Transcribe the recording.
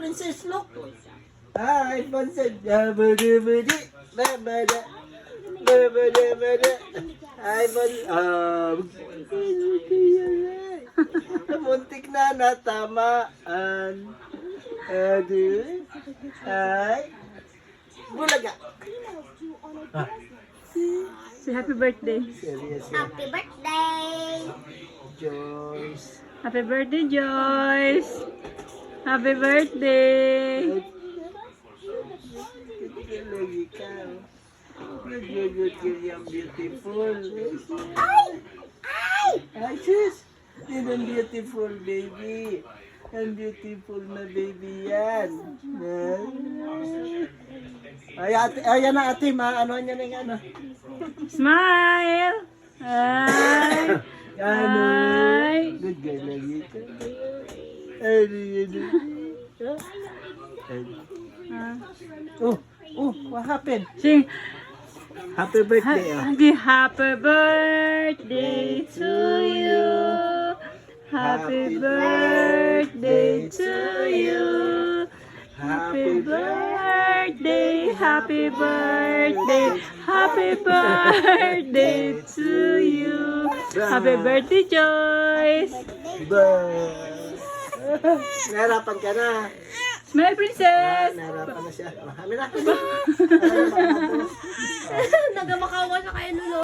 princess, look. Hi, princess. Bada. Hi, muntik na natamaan. Hi. Bulaga. Say happy birthday. Serious yan. Happy birthday! Joyce. Happy birthday, Joyce. Happy birthday. Lagi ka. Good, yung beautiful. Ay! Ay! Ay, sis. Yan ang beautiful baby. Ang beautiful na baby yan. Ay, ate, ayan na ate, ano niya na yung ano. Smile. Ay. Ano? Ay. Good girl lagi ka. Ay. Ah. Oh, what happened? Sing. Happy birthday. Happy birthday to you. Happy birthday to you. Happy birthday, happy birthday, happy birthday to you. Happy birthday, Joyce. Nahirapan ka na. Smile, princess. Nahirapan na siya. Kami na. Nagamakawa na kayo nulo.